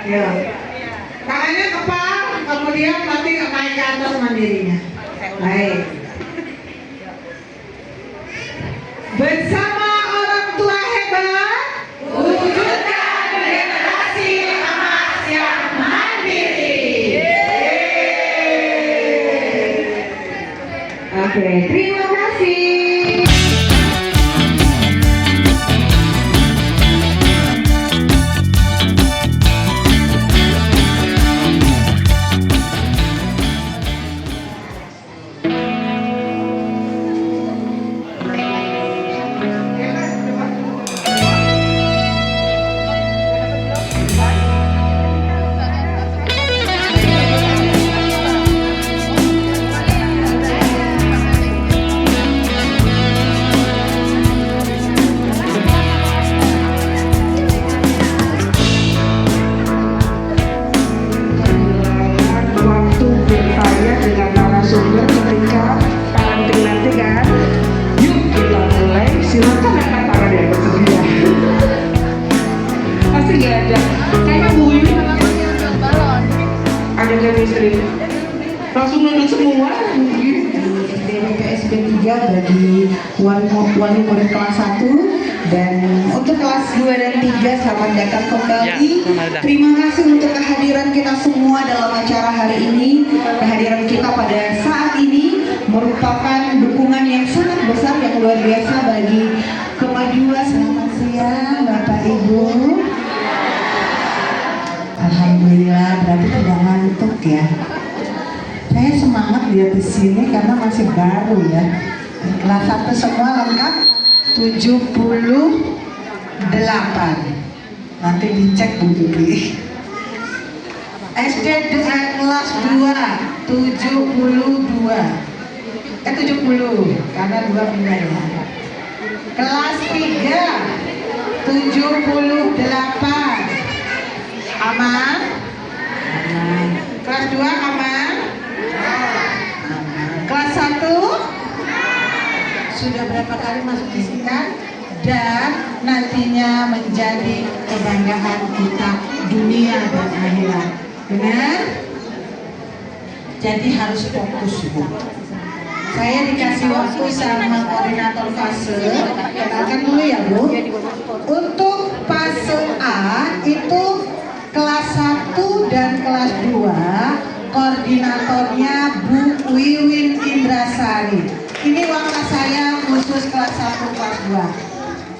Ya. Tangannya kepal, kemudian nanti naik ke atas mandirinya. Baik. Bersama orang tua hebat, wujudkan generasi emas yang mandiri. Oke, terima kasih. Langsung nunduk semua. SDWP SP3 bagi wali murid kelas 1 dan untuk kelas 2 dan 3 selamat datang kembali. Terima kasih untuk kehadiran kita semua dalam acara hari ini. Kehadiran kita pada saat ini merupakan dukungan yang sangat besar yang luar biasa bagi kemajuan. Selamat siang Bapak Ibu. Alhamdulillah, berarti tidak ngantuk ya. Saya semangat lihat di sini karena masih baru ya. Kelas 1 semua lengkap 78. Nanti dicek Bu Bibi. SD kelas 2 72. 70 karena 2 pindah ya. Kelas 3 78. Aman? Aman. Kelas 2 aman? Kelas 1 sudah berapa kali masuk fisika dan nantinya menjadi kebanggaan kita dunia dan akhirat. Benar? Jadi harus fokus Bu. Saya dikasih waktu sama koordinator fase. Kenalkan dulu ya Bu. Untuk fase A itu kelas 1 dan kelas 2 koordinatornya Bu Wiwin Indrasari. Ini waktu saya khusus kelas 1 kelas 2.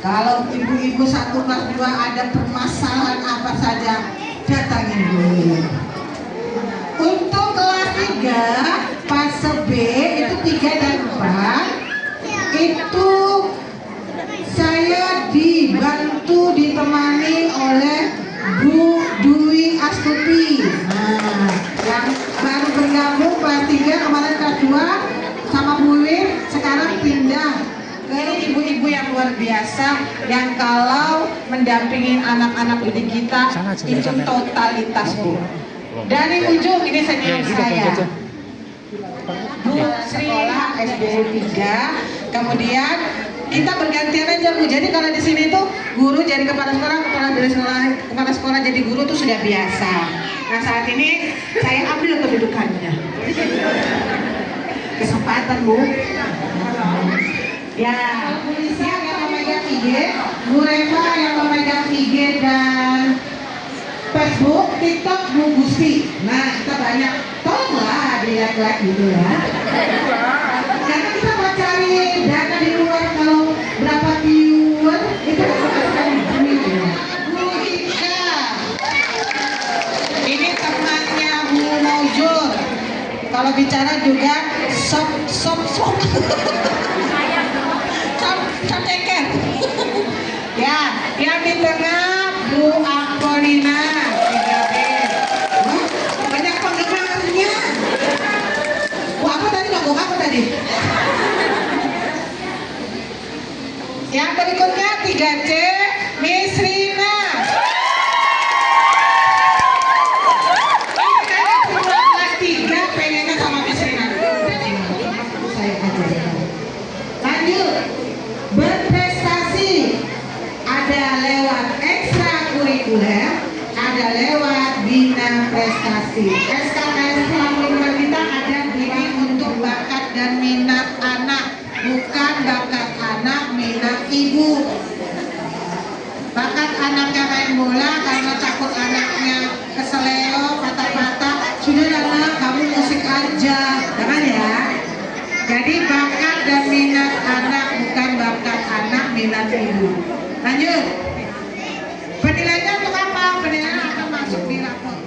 Kalau ibu-ibu 1 kelas 2 ada permasalahan apa saja, datangin Bu Wiwin. Untuk kelas 3 fase B itu 3 dan 4 itu saya dibantu ditemani oleh Bu Dwi Astuti. Nah, yang baru bergabung kelas 3 kemarin kelas 2 sama Bu Win, sekarang pindah ke ibu-ibu yang luar biasa yang kalau mendampingin anak-anak didik kita itu totalitas Bu. Dari ujung ini senior saya Bu Sri SD 3, kemudian kita bergantian aja Bu. Jadi kalau di sini tuh guru jadi kepala sekolah jadi guru tuh sudah biasa. Nah saat ini saya ambil kedudukannya. Kesempatan Bu. Ya, siap yang memegang IG, Bu Reva yang memegang IG dan Facebook, TikTok Bu Gusti. Nah kita banyak, tolonglah dilihat-lihat gitu ya. Karena kita mau cari data di luar kalau berapa viewer itu akan duit ya. Bu Ika, ini temannya Bu Maujur. Kalau bicara juga sok ceker. Ya, yang di tengah Bu Apolina. Banyak penggemarnya. Bu apa tadi? Ngomong apa tadi? Yang berikutnya 3C Miss Rina. Kelas 3 pengennya sama Miss Rina. Saya ajarkan. Lanjut. Berprestasi ada lewat ekstrakurikuler, ada lewat berprestasi. SKKS lingkungan kita ada ini untuk bakat dan minat anak, bukan bakat anak minat ibu. Bakat anaknya main bola karena takut anaknya keseleo, patah-patah, sudah lama kamu musik aja, jangan ya. Jadi bakat dan minat anak, bukan bakat anak minat ibu. Lanjut. Penilaiannya untuk apa? Penilaian akan masuk di rapor.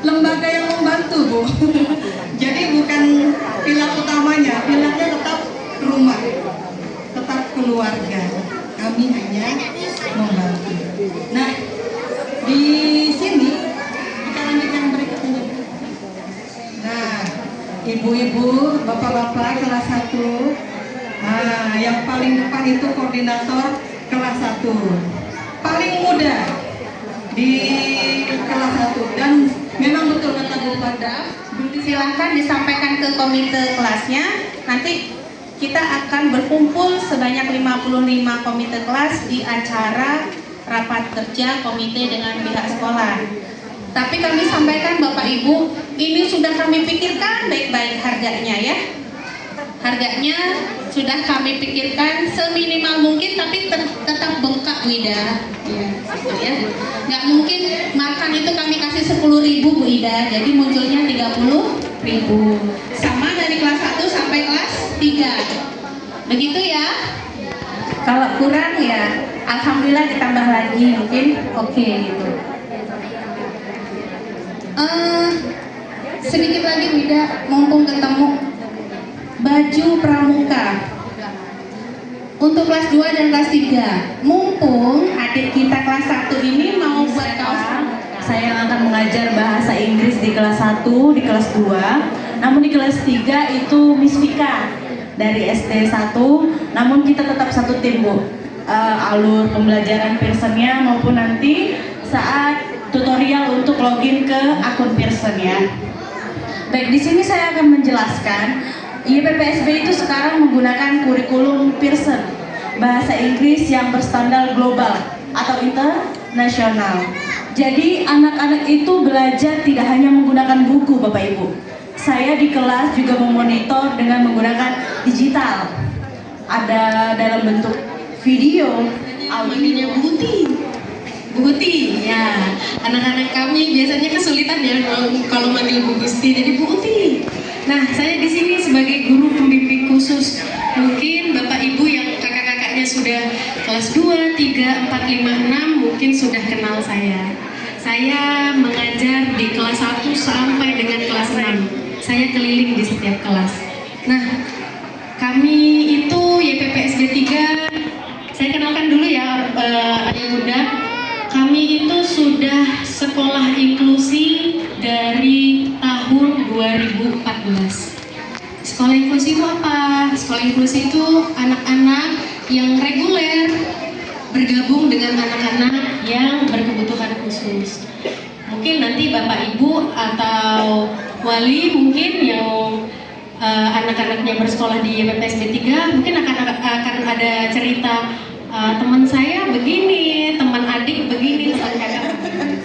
Lembaga yang membantu, Bu. Jadi bukan pilar utamanya, pilarnya tetap rumah, tetap keluarga. Kami hanya membantu. Nah, di sini kita lanjutkan berikutnya. Nah, ibu-ibu, bapak-bapak kelas 1. Nah, yang paling depan itu koordinator kelas 1. Paling muda di kelas 1 dan memang betul kata Bu Pada, silahkan disampaikan ke komite kelasnya. Nanti kita akan berkumpul sebanyak 55 komite kelas di acara rapat kerja komite dengan pihak sekolah. Tapi kami sampaikan Bapak Ibu, ini sudah kami pikirkan baik-baik harganya ya. Harganya sudah kami pikirkan seminimal mungkin, tapi tetap bengkak Wida. Ya, gitu ya. Nggak mungkin makan itu kami kasih 10.000 Bu Ida, jadi munculnya 30.000. Sama dari kelas 1 sampai kelas 3. Begitu ya. Kalau kurang ya alhamdulillah ditambah lagi, mungkin oke gitu. Sedikit lagi Wida, mumpung ketemu, baju pramuka untuk kelas 2 dan kelas 3. Mumpung adik kita kelas 1 ini mau buat kaos. Saya akan mengajar bahasa Inggris di kelas 1, di kelas 2. Namun di kelas 3 itu Miss Vika dari SD 1. Namun kita tetap satu tim, Bu. Alur pembelajaran Pearson-nya maupun nanti saat tutorial untuk login ke akun Pearson ya. Baik, di sini saya akan menjelaskan YPPSB itu sekarang menggunakan kurikulum Pearson bahasa Inggris yang berstandar global atau internasional. Jadi anak-anak itu belajar tidak hanya menggunakan buku, Bapak Ibu. Saya di kelas juga memonitor dengan menggunakan digital. Ada dalam bentuk video, Manggilnya Buti, ya. Anak-anak kami biasanya kesulitan ya kalau manggil Bu Gusti, jadi Buti. Nah, saya di sini sebagai guru pembimbing khusus. Mungkin Bapak Ibu yang kakak-kakaknya sudah kelas 2, 3, 4, 5, 6 mungkin sudah kenal saya. Saya mengajar di kelas 1 sampai dengan kelas 6. Saya keliling di setiap kelas. Nah, kami itu YPPSB 3, saya kenalkan dulu ya Ayah Bunda. Kami itu sudah sekolah inklusi dari tahun 2014. Sekolah inklusi itu apa? Sekolah inklusi itu anak-anak yang reguler bergabung dengan anak-anak yang berkebutuhan khusus. Mungkin nanti Bapak Ibu atau wali mungkin yang anak-anaknya bersekolah di YPPSB 3 mungkin akan ada cerita teman saya begini, teman adik begini, teman kakak begini.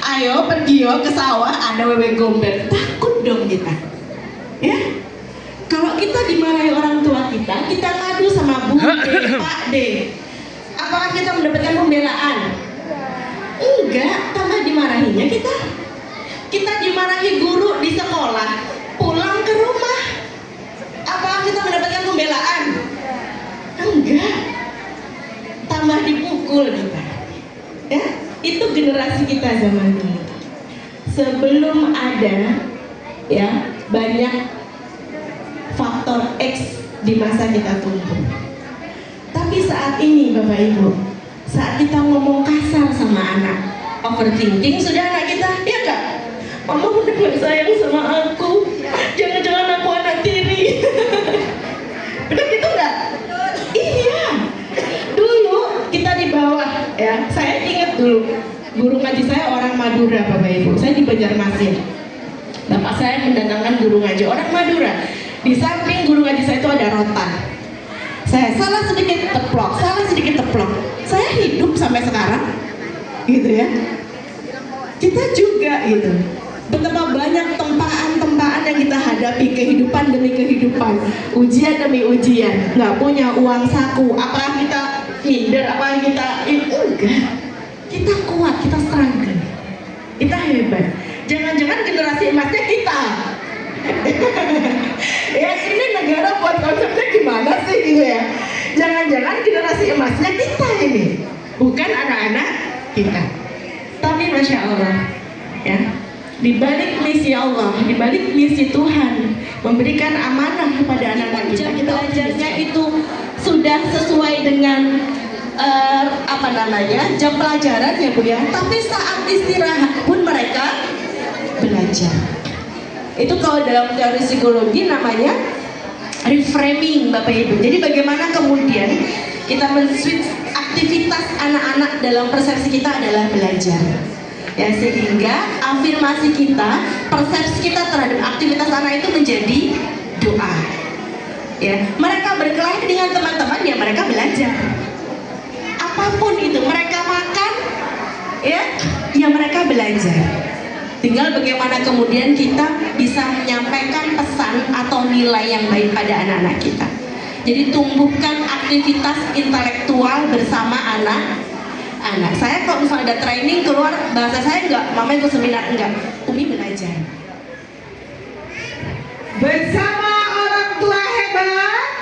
Ayo pergi yo ke sawah, ada wewe gombel, takut dong kita ya. Kalau kita dimarahi orang tua kita ngadu sama Bu D, Pak D, apakah kita mendapatkan pembelaan? Enggak, tambah dimarahinya kita dimarahi guru di sekolah, pulang ke rumah, apakah kita mendapatkan pembelaan? Enggak, tambah dipukul kita ya. Itu generasi kita zaman dulu, sebelum ada ya banyak faktor X di masa kita tumbuh. Tapi saat ini Bapak Ibu, saat kita ngomong kasar sama anak, overthinking sudah anak kita, ya enggak? Mama udah gak sayang sama aku, jangan-jangan aku anak tiri. Benar gitu enggak? Iya. Dulu kita di bawah ya, saya ingat dulu guru ngaji saya orang Madura Bapak Ibu, saya di Banjarmasin. Bapak saya mendatangkan guru ngaji orang Madura. Di samping guru ngaji saya itu ada rotan. Saya salah sedikit teplok. Saya hidup sampai sekarang gitu ya. kita juga gitu. Betapa banyak tempaan-tempaan yang kita hadapi, kehidupan demi kehidupan, ujian demi ujian. Nggak punya uang saku, apakah kita minder, apakah kita enggak. Kita kuat, kita struggle, kita hebat. Jangan-jangan generasi emasnya kita. Ya ini negara buat konsepnya gimana sih gitu ya. Jangan-jangan generasi emasnya kita ini, bukan anak-anak kita. Tapi Masya Allah ya, di balik misi Allah, di balik misi Tuhan memberikan amanah kepada anak-anak kita, kita belajarnya itu sudah sesuai dengan jam pelajaran ya Bu ya. Tapi saat istirahat pun mereka belajar. Itu kalau dalam teori psikologi namanya reframing Bapak Ibu. Jadi bagaimana kemudian kita men-switch aktivitas anak-anak dalam persepsi kita adalah belajar. Ya, sehingga afirmasi kita, persepsi kita terhadap aktivitas anak itu menjadi doa. Ya, mereka berkelahi dengan teman-teman, ya mereka belajar. Apapun itu, mereka makan, ya mereka belajar. Tinggal bagaimana kemudian kita bisa menyampaikan pesan atau nilai yang baik pada anak-anak kita. Jadi tumbuhkan aktivitas intelektual bersama anak-anak. Saya kalau misalnya ada training keluar bahasa saya enggak, mama ikut seminar enggak, Umi belajar. Bersama orang tua hebat.